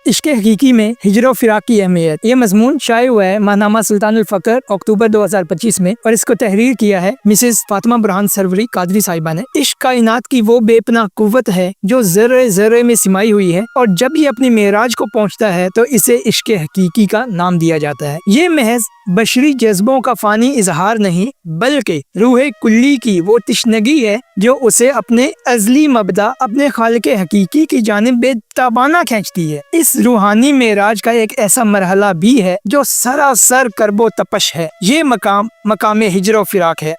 इश्क हकीकी में हिजर और फिराक की अहमियत। ये मजमून शाये हुआ है माहनामा सुल्तानुल फकर अक्टूबर 2025 में और इसको तहरीर किया है मिसेस फातिमा बुरहान सरवरी कादरी साहिबा ने। इश्क कायनात की वो बेपनाह कुव्वत है जो ज़र्रे ज़र्रे में सिमाई हुई है और जब ये अपनी मेराज को पहुंचता है तो इसे इश्क हकीकी का नाम दिया जाता है। ये महज बशरी जज्बों का फानी इजहार नहीं बल्कि रूह कुल्ली की वो तिश्नगी है जो उसे अपने अज़ली मबदा अपने खालिक हकीकी की जानिब बेताबाना खींचती है। इस रूहानी मेराज का एक ऐसा मरहला भी है जो सरासर करबो तपश है। ये मकाम हिजर और फिराक है।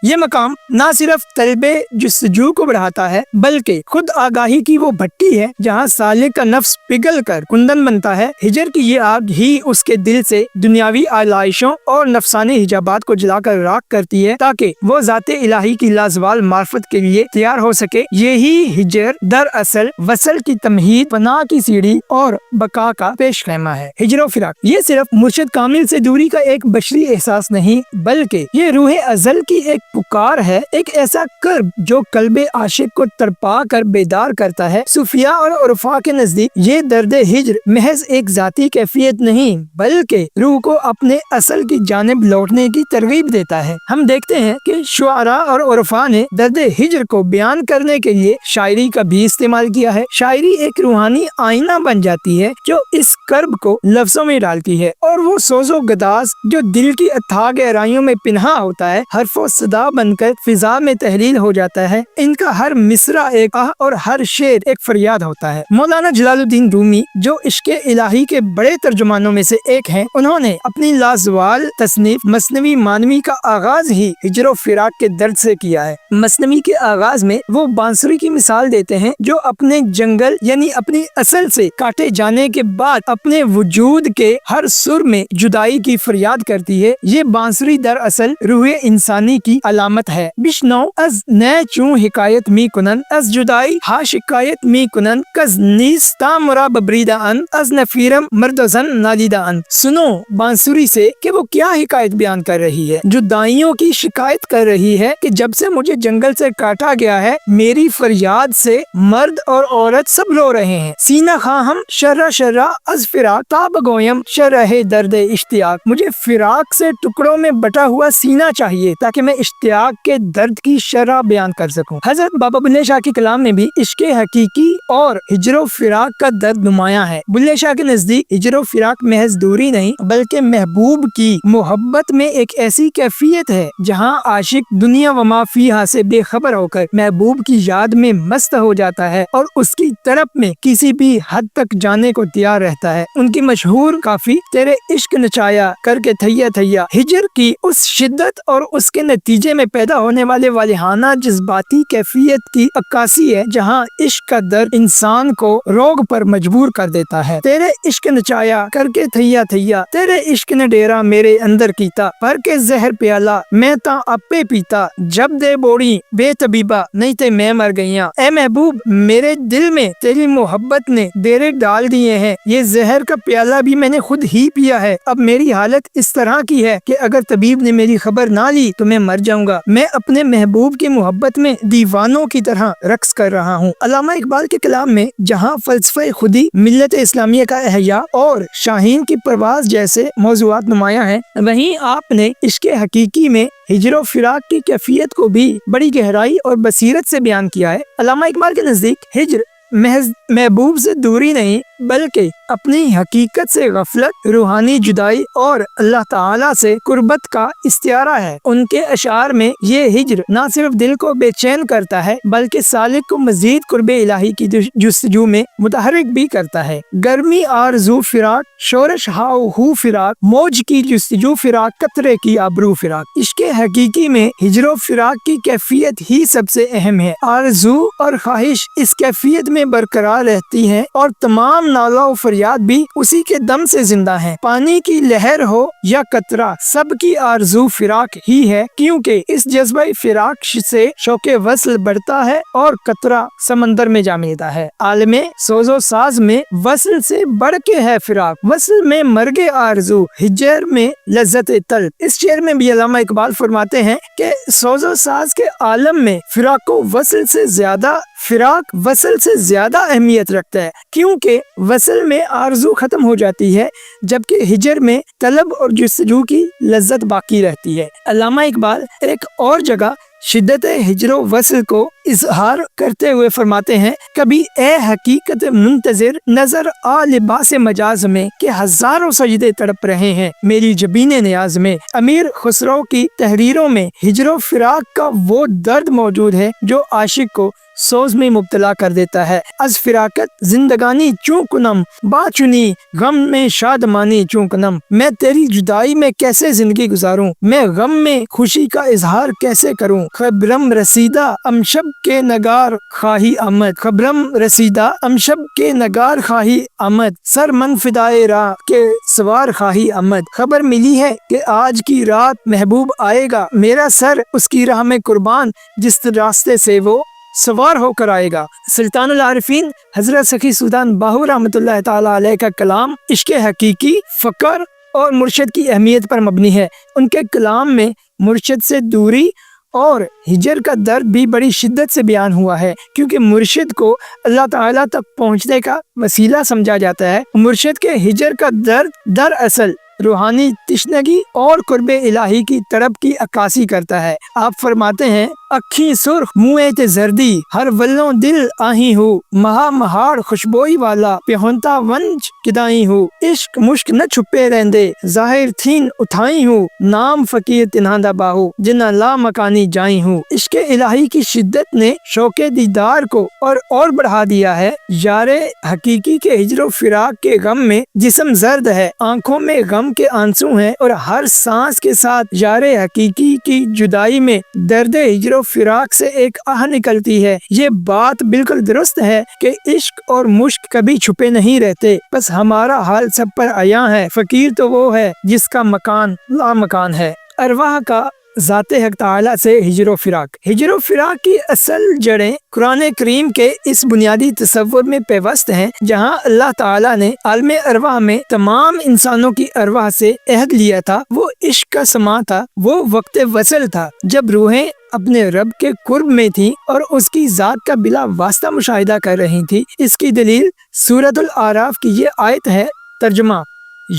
ये मकाम ना सिर्फ तलबे जुस्तजू को बढ़ाता है बल्कि खुद आगाही की वो भट्टी है जहाँ सालिक का नफ्स पिघल कर कुंदन बनता है। हिजर की ये आग ही उसके दिल से दुनियावी आलाइशों और नफसानी हिजाबात को जलाकर राख करती है ताकि वो ज़ाते इलाही की लाजवाल मार्फत के लिए तैयार हो सके। यही हिजर दरअसल वसल की तमहीद, पनाह की सीढ़ी और बका का पेश खैमा है। हिजर और फिराक ये सिर्फ मुर्शिद कामिल से दूरी का एक बशरी एहसास नहीं बल्कि ये रूह अज़ल की एक पुकार है, एक ऐसा कर्ब जो कल्बे आशिक को तड़पा कर बेदार करता है। सूफिया और उर्फा के नजदीक ये दर्द हिजर महज एक जाती कैफियत नहीं बल्कि रूह को अपने असल की जानिब लौटने की तरगीब देता है। हम देखते हैं कि शुआरा और उर्फा ने दर्द हिजर को बयान करने के लिए शायरी का भी इस्तेमाल किया है। शायरी एक रूहानी आईना बन जाती है जो इस कर्ब को लफ्जों में डालती है और वो सोजो गदास जो दिल की अथाह गहराइयों में पिन्हा होता है हरफो सदा बनकर फिजा में तहलील हो जाता है। इनका हर मिसरा एक आह और हर शेर एक फरियाद होता है। मौलाना जलालुद्दीन रूमी जो इश्क़े इलाही के बड़े तर्जुमानों में से एक हैं, उन्होंने अपनी लाजवाल तसनीफ मसनवी मानवी का आगाज ही हिजर और फिराक के दर्द से किया है। मसनवी के आगाज में वो बांसुरी की मिसाल देते हैं जो अपने जंगल यानी अपनी असल से काटे जाने के बाद अपने वजूद के हर सुर में जुदाई की फरियाद करती है। ये बांसुरी दरअसल रूह इंसानी की अलामत है। बिश्नो अज नए चूं हिकायत मी कुनन अज जुदाई हा शिकायत मी कुनन कज नीस्ता मुरा बबरीदा अन अज नफीरम मर्दजन नालिदा अन। सुनो बांसुरी से कि वो क्या हिकायत बयान कर रही है। जुदाइयों की शिकायत कर रही है कि जब से मुझे जंगल से काटा गया है मेरी फरियाद से मर्द और औरत सब रो रहे हैं। सीना खाहम शर्रा शर्रा अज फिराक ताब गोयम शरहे दर्द इश्तियाक। मुझे फिराक से टुकड़ों में बटा हुआ सीना चाहिए ताकि मैं इश्तियाक के दर्द की शरह बयान कर सकूं। हजरत बाबा बुल्ले शाह के कलाम में भी इश्क़े हकीकी और हिजर और फिराक का दर्द नुमाया है। बुल्ले शाह के नजदीक हिजर और फिराक महज दूरी नहीं बल्कि महबूब की मोहब्बत में एक ऐसी कैफियत है जहां आशिक दुनिया व माफिया से बेखबर होकर महबूब की याद में मस्त हो जाता है और उसकी तरफ में किसी भी हद तक जाने को तैयार रहता है। उनकी मशहूर काफी तेरे इश्क नचाया करके थैया थैया हिजर की उस शिद्दत और उसके नतीजे में पैदा होने वाले वालिहाना जज्बाती कैफियत की अक्कासी है जहाँ इश्क का दर्द इंसान को रोग पर मजबूर कर देता है। तेरे इश्क नचाया करके थैया थैया तेरे इश्क ने डेरा मेरे अंदर कीता भर के जहर प्याला मैं ता अपे पीता जब दे बोड़ी बेतबीबा नहीं ते मैं मर गईया। ए महबूब मेरे दिल में तेरी मोहब्बत ने डेरे डाल दिए हैं। ये जहर का प्याला भी मैंने खुद ही पिया है। अब मेरी हालत इस तरह की है कि अगर तबीब ने मेरी खबर ना ली तो मैं मर जाऊंगा। मैं अपने महबूब की मोहब्बत में दीवानों की तरह रक्स कर रहा हूँ। अल्लामा इकबाल के कलाम में जहाँ फलसफे खुदी मिल्लत इस्लामिया का एहया और शाहीन की परवाज जैसे मौज़ूआत नुमाया है वहीं आपने इश्क़े हकीकी में हिजर और फिराक की कैफियत को भी बड़ी गहराई और बसीरत से बयान किया है। अल्लामा इकबाल के नजदीक हिजर महज महबूब से दूरी नहीं बल्कि अपनी हकीकत से गफलत, रूहानी जुदाई और अल्लाह ताला से कुर्बत का इस्तियारा है। उनके अशार में ये हिजर न सिर्फ दिल को बेचैन करता है बल्कि सालिक को मजीद कुर्बे इलाही की जुस्तजू में मुतहरिक भी करता है। गर्मी आरज़ू फिराक शोरश हाउ हु फिराक मौज की जुस्तजू फिराक कतरे की आबरू फिराक। इश्क़े हकीकी में हिजर और फिराक की कैफियत ही सबसे अहम है। आरज़ू और ख्वाहिश इस कैफियत में बरकरार रहती है और तमाम नाला और फरियाद भी उसी के दम से जिंदा है। पानी की लहर हो या कतरा सबकी आरज़ू फिराक ही है क्योंकि इस जज्बा फिराक से शौके वस्ल बढ़ता है और कतरा समंदर में जा मिलता है। आलमे सोजो साज में वस्ल से बढ़ के है फिराक वस्ल में मर्गे आरज़ू हिजर में लज्जत तलब। इस शेर में भी अल्लामा इकबाल फरमाते हैं कि सोजो साज के आलम में फिराक को वस्ल से ज्यादा فراق وصل سے زیادہ اہمیت رکھتا ہے، کیونکہ وصل میں آرزو ختم ہو جاتی ہے جبکہ ہجر میں طلب اور جستجو کی لذت باقی رہتی ہے۔ علامہ اقبال ایک اور جگہ شدت ہجر و وصل کو اظہار کرتے ہوئے فرماتے ہیں، کبھی اے حقیقت منتظر نظر آ لباس مجاز میں کہ ہزاروں سجدے تڑپ رہے ہیں میری جبین نیاز میں۔ امیر خسرو کی تحریروں میں ہجر و فراق کا وہ درد موجود ہے جو عاشق کو سوز میں مبتلا کر دیتا ہے۔ از فراقت زندگانی چوں کنم باچنی غم میں شادمانی چوں کنم، میں تیری جدائی میں کیسے زندگی گزاروں، میں غم میں خوشی کا اظہار کیسے کروں۔ خبرم رسیدہ امشب کے نگار خواہی آمد، خبرم رسیدہ امشب کے نگار خواہی آمد، سر من فدائے راہ کے سوار خواہی آمد، خبر ملی ہے کہ آج کی رات محبوب آئے گا، میرا سر اس کی راہ میں قربان جس راستے سے وہ سوار ہو کر آئے گا۔ سلطان العارفین حضرت سخی سلطان باہو رحمۃ اللہ تعالی علیہ کا کلام عشق حقیقی، فقر اور مرشد کی اہمیت پر مبنی ہے۔ ان کے کلام میں مرشد سے دوری اور ہجر کا درد بھی بڑی شدت سے بیان ہوا ہے، کیونکہ مرشد کو اللہ تعالیٰ تک پہنچنے کا وسیلہ سمجھا جاتا ہے۔ مرشد کے ہجر کا درد دراصل روحانی تشنگی اور قرب الہی کی طرف کی عکاسی کرتا ہے۔ آپ فرماتے ہیں، اکھیں سرخ منہ تے زردی ہر ولوں دل آہی ہو، مہا مہاڑ خوشبوئی والا پیہنتا ونج کدائی ہو، عشق مشک نہ چھپے رہندے ظاہر تھین اٹھائی ہو، نام فقیر تنہاندہ باہو جنہ لا مکانی جائی ہو۔ عشق الہی کی شدت نے شوق دیدار کو اور بڑھا دیا ہے۔ یار حقیقی کے ہجر و فراق کے غم میں جسم زرد ہے، آنکھوں میں غم کے آنسو ہیں، اور ہر سانس کے ساتھ یار حقیقی کی جدائی میں درد ہجر و فراق سے ایک آہ نکلتی ہے۔ یہ بات بالکل درست ہے کہ عشق اور مشک کبھی چھپے نہیں رہتے، بس ہمارا حال سب پر عیاں ہے۔ فقیر تو وہ ہے جس کا مکان لا مکان ہے۔ ارواح کا ذات حق تعالیٰ سے ہجر و فراق۔ ہجر و فراق کی اصل جڑیں قرآن کریم کے اس بنیادی تصور میں پیوست ہیں، جہاں اللہ تعالیٰ نے عالم ارواح میں تمام انسانوں کی ارواح سے عہد لیا تھا۔ وہ عشق کا سماں تھا، وہ وقت وصل تھا جب روحیں اپنے رب کے قرب میں تھیں اور اس کی ذات کا بلا واسطہ مشاہدہ کر رہی تھی۔ اس کی دلیل سورۃ الاعراف کی یہ آیت ہے۔ ترجمہ: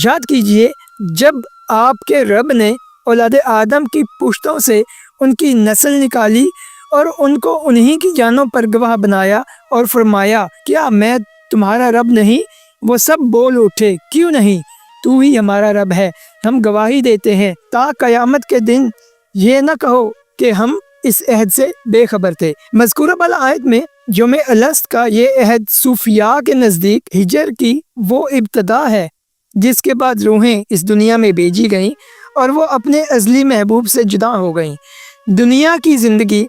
یاد کیجئے جب آپ کے رب نے اولاد آدم کی پشتوں سے ان کی نسل نکالی اور ان کو انہی کی جانوں پر گواہ بنایا اور فرمایا، کیا میں تمہارا رب نہیں؟ وہ سب بول اٹھے، کیوں نہیں، تو ہی ہمارا رب ہے، ہم گواہی دیتے ہیں تا قیامت کے دن یہ نہ کہو کہ ہم اس عہد سے بے خبر تھے۔ مذکورہ بالا آیت میں یوم الست کا یہ عہد صوفیاء کے نزدیک ہجر کی وہ ابتدا ہے جس کے بعد روحیں اس دنیا میں بھیجی گئیں اور وہ اپنے ازلی محبوب سے جدا ہو گئیں۔ دنیا کی زندگی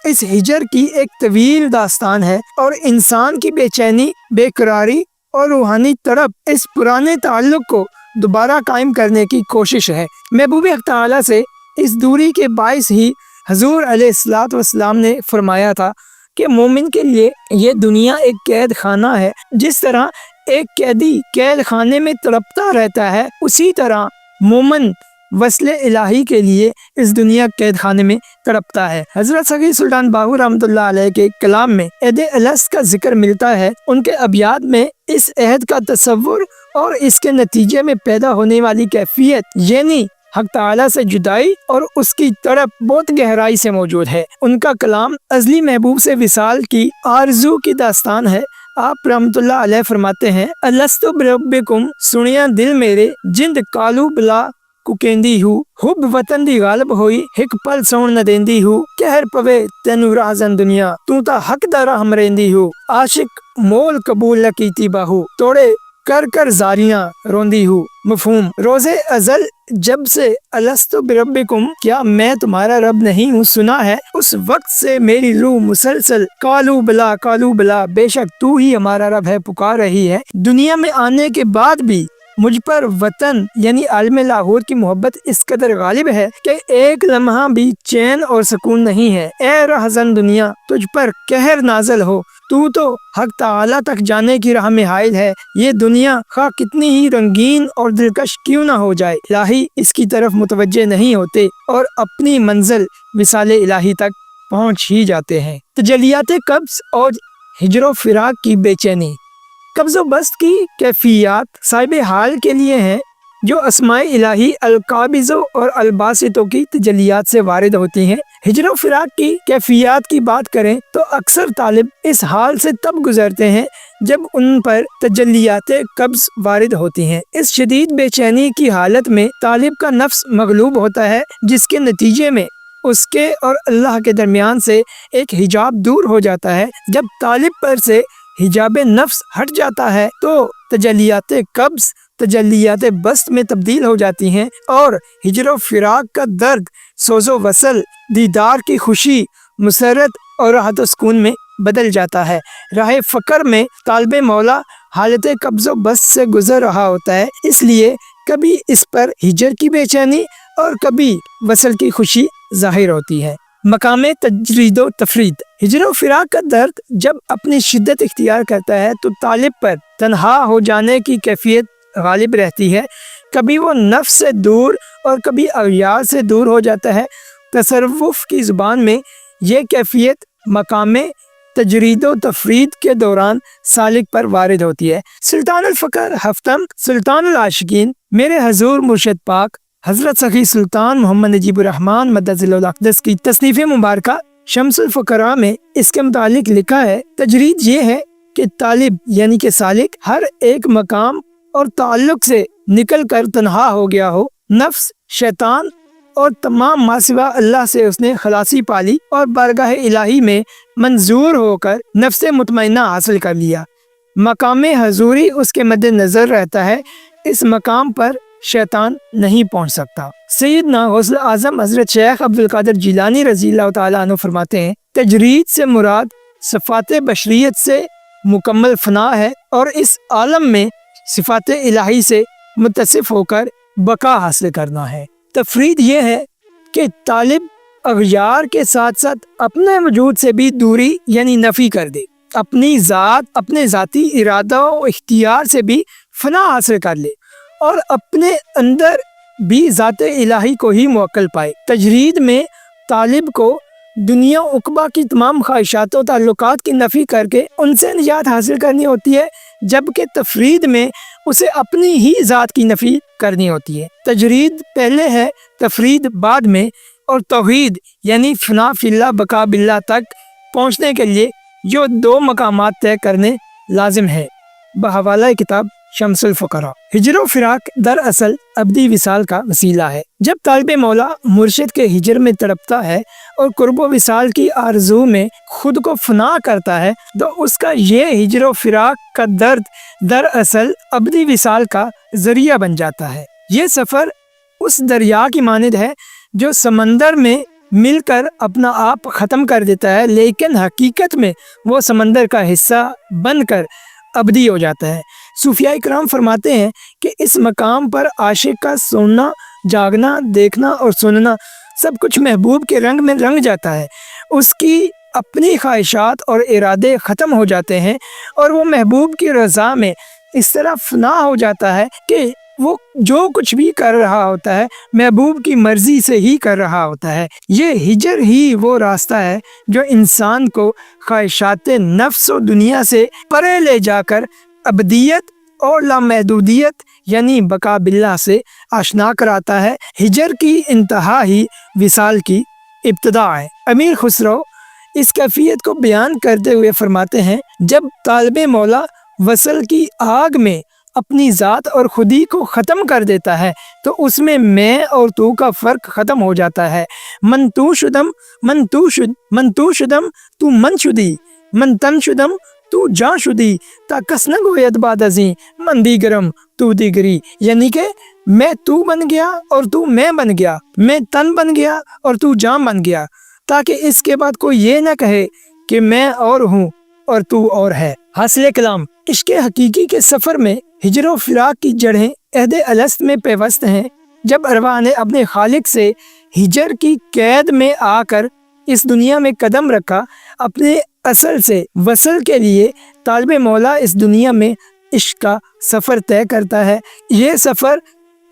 اس ہجر کی ایک طویل داستان ہے اور انسان کی بے چینی، بے قراری اور روحانی طرف اس پرانے تعلق کو دوبارہ قائم کرنے کی کوشش ہے۔ محبوب حق تعالیٰ سے اس دوری کے باعث ہی حضور علیہ الصلوۃ والسلام نے فرمایا تھا کہ مومن کے لیے یہ دنیا ایک قید خانہ ہے۔ جس طرح ایک قیدی قید خانے میں تڑپتا رہتا ہے، اسی طرح مومن وصل الہی کے لیے اس دنیا قید خانے میں تڑپتا ہے۔ حضرت سخی سلطان باہو رحمۃ اللہ علیہ کے کلام میں عہد الست کا ذکر ملتا ہے۔ ان کے ابیات میں اس عہد کا تصور اور اس کے نتیجے میں پیدا ہونے والی کیفیت، یعنی حق تعالیٰ سے جدائی اور اس کی طرف بہت گہرائی سے موجود ہے۔ ان کا کلام ازلی محبوب سے وصال کی آرزو کی داستان ہے۔ آپ رحمۃ اللہ علیہ فرماتے ہیں، الست بربکم سنیا دل میرے جند کالو بلا کو کہندی ہو، حب وطن دی غالب ہوئی ہک پل سون نہ دیندی ہو، کہر پوے تینو رازن دنیا تو تا حق دارا ہم رہندی ہو، عاشق مول قبول نہ کیتی باہو توڑے کر کر زاریاں روندی ہو۔ مفہوم: روز ازل جب سے الست بربکم کیا میں تمہارا رب نہیں ہوں سنا ہے، اس وقت سے میری روح مسلسل کالو بلا بے شک تو ہی ہمارا رب ہے پکار رہی ہے۔ دنیا میں آنے کے بعد بھی مجھ پر وطن یعنی عالم لاہور کی محبت اس قدر غالب ہے کہ ایک لمحہ بھی چین اور سکون نہیں ہے۔ اے رہزن دنیا تجھ پر قہر نازل ہو، تو حق تعالیٰ تک جانے کی راہ میں حائل ہے۔ یہ دنیا خواہ کتنی ہی رنگین اور دلکش کیوں نہ ہو جائے، الہی اس کی طرف متوجہ نہیں ہوتے اور اپنی منزل وصال الہی تک پہنچ ہی جاتے ہیں۔ تجلیات قبض اور हिजर व फिराक की बेचैनी। कब्ज़ व बस्त की कैफियत साहिब हाल के लिए हैं जो अस्माए इलाही अलकाबिज़ों और अलबासितों की तजलियात से वारिद होती हैं। हिजर व फिराक की कैफियत की बात करें तो अक्सर तालिब इस हाल से तब गुजरते हैं जब उन पर तजलियात कब्ज़ वारिद होती हैं। इस शदीद बेचैनी की हालत में तालिब का नफ्स मगलूब होता है, जिसके नतीजे में उसके और अल्लाह के दरमियान से एक हिजाब दूर हो जाता है। जब तालिब पर से हिजाब नफ्स हट जाता है तो तजलियात कब्ज़ तजलियात बस्त में तब्दील हो जाती हैं और हिजर व फिराक का दर्द, सोज़ो वसल, दीदार की खुशी, मुसरत और राहत सुकून में बदल जाता है। राह फ़क्र में तालिब मौला हालत कब्ज़ व बस्त से गुजर रहा होता है, इसलिए कभी इस पर हिजर की बेचैनी और कभी वसल की खुशी ज़ाहिर होती है। मकाम तजरीद व तफरीद। हिजर व फिराक का दर्द जब अपनी शिद्दत इख्तियार करता है तो तालिब पर तन्हा हो जाने की कैफियत गालिब रहती है। कभी वो नफ्स से दूर और कभी अगयार से दूर हो जाता है। तसव्वुफ़ की ज़ुबान में ये कैफियत मकाम तजरीद व तफरीद के दौरान सालिक पर वारिद होती है। सुल्तानुल फ़क्र हफ्तम सुल्तानुल आशिकीन मेरे हजूर मुर्शिद पाक हज़रत सखी सुल्तान मोहम्मद नजीबुर रहमान मद्दज़िलुल अक़दस की तसनीफ़ मुबारका शम्सुल फ़ुक़रा में इसके मुतालिक लिखा है, तजरीद ये है कि तालिब यानी कि सालिक हर एक मकाम और ताल्लुक से निकल कर तन्हा हो गया हो। नफ्स, शैतान और तमाम मासिवा अल्लाह से उसने खलासी पाली और बारगाह इलाही में मंजूर होकर नफ्स मुतमइन्ना हासिल कर लिया। मकाम हजूरी उसके मद्दे नज़र रहता है, इस मकाम पर शैतान नहीं पहुंच सकता। सैयदना गौसुल आज़म हज़रत शेख अब्दुल कादिर जिलानी रज़ियल्लाहु ताला अन्हु फरमाते हैं, तजरीद से मुराद सिफ़ात बशरियत से मुकम्मल फना है और इस आलम में सिफ़ात इलाही से मुत्तसिफ होकर बका हासिल करना है। तफरीद ये है कि तालिब अग़यार के साथ साथ अपने वजूद से भी दूरी यानी नफ़ी कर दे, अपनी ज़ात अपने ज़ाती इरादा और इख्तियार से भी फना हासिल कर ले और अपने अंदर भी ज़ात इलाही को ही मुअक्कल पाए। तजरीद में तालिब को दुनिया उक़बा की तमाम ख्वाहिशात और ताल्लुकात की नफ़ी करके उनसे निजात हासिल करनी होती है, जबकि तफरीद में उसे अपनी ही ज़ात की नफ़ी करनी होती है। तजरीद पहले है, तफरीद बाद में, और तौहीद यानी फ़ना फ़िल्लाह बका बिल्लाह तक पहुँचने के लिए जो दो मकामात तय करने लाजिम है। बहवाला किताब शम्सुल फ़ुक़रा। हिजर व फिराक दरअसल अब्दी विसाल का वसीला है। जब तालिब मौला मुर्शिद के हिजर में तड़पता है और कुर्ब व विसाल की आरज़ू में खुद को फना करता है तो उसका ये हिजर व फिराक का दर्द दरअसल अब्दी विसाल का ज़रिया बन जाता है। ये सफ़र उस दरिया की मानिद है जो समंदर में मिलकर अपना आप ख़त्म कर देता है, लेकिन हकीकत में वो समंदर का हिस्सा बनकर अब्दी हो जाता है। सूफिया इकराम फरमाते हैं कि इस मकाम पर आशिक का सोना, जागना, देखना और सुनना सब कुछ महबूब के रंग में रंग जाता है। उसकी अपनी ख्वाहिशात और इरादे ख़त्म हो जाते हैं और वो महबूब की रज़ा में इस तरह फना हो जाता है कि वो जो कुछ भी कर रहा होता है महबूब की मर्ज़ी से ही कर रहा होता है। ये हिजर ही वो रास्ता है जो इंसान को ख्वाहिशात नफ्स और दुनिया से परे ले जाकर अबदियत और लामहदूदियत यानी बका बिल्लाह से आशना कराता है। हिजर की इंतहा ही विसाल की इब्तिदा है। अमीर खुसरो इस कैफियत को बयान करते हुए फरमाते हैं, जब तालिब मौला वसल की आग में अपनी ज़ात और खुदी को ख़त्म कर देता है तो उसमें मैं और तू का फ़र्क ख़त्म हो जाता है। मन तू शुदम तू मन शुदी, मन तन शुदम तू जा शुदी, ता कसना गोयत बादजी मन दीगरम तू दीगरी। यानी कि मैं तू बन गया और तू मैं बन गया, मैं तन बन गया और तू जान बन गया, ताकि इसके बाद कोई ये ना कहे कि मैं और हूँ और तू और है। हासिल कलाम इश्क़ हकीकी के सफ़र में हिजर व फिराक की जड़ें अहद अलस्त में पेवस्त हैं। जब अरवाह ने अपने खालिक से हिजर की कैद में आकर इस दुनिया में कदम रखा, अपने असल से वसल के लिए तालिब मौला इस दुनिया में इश्क़ का सफ़र तय करता है। ये सफ़र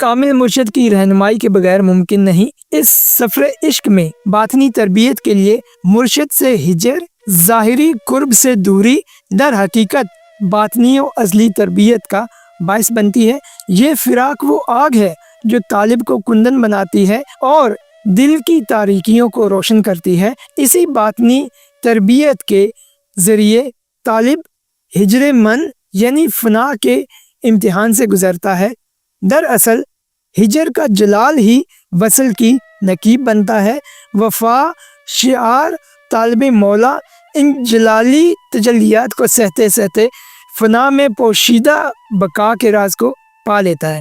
कामिल मुर्शिद की रहनुमाई के बगैर मुमकिन नहीं। इस सफ़र इश्क़ में बातनी तरबियत के लिए मुर्शिद से हिजर ظاہری قرب سے دوری در حقیقت باطنی و ازلی تربیت کا باعث بنتی ہے۔ یہ فراق وہ آگ ہے جو طالب کو کندن بناتی ہے اور دل کی تاریکیوں کو روشن کرتی ہے۔ اسی باطنی تربیت کے ذریعے طالب ہجر من یعنی فنا کے امتحان سے گزرتا ہے۔ دراصل ہجر کا جلال ہی وصل کی نقیب بنتا ہے۔ وفا شعار طالب مولا ان جلالی تجلیات کو سہتے سہتے فنا میں پوشیدہ بقا کے راز کو پا لیتا ہے۔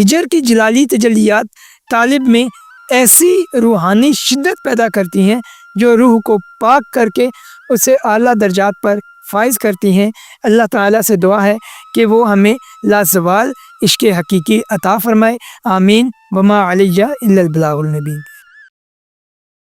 ہجر کی جلالی تجلیات طالب میں ایسی روحانی شدت پیدا کرتی ہیں جو روح کو پاک کر کے اسے اعلیٰ درجات پر فائز کرتی ہیں۔ اللہ تعالیٰ سے دعا ہے کہ وہ ہمیں لازوال عشق حقیقی عطا فرمائے، آمین۔ وما علیہ الا البلاغ المبین۔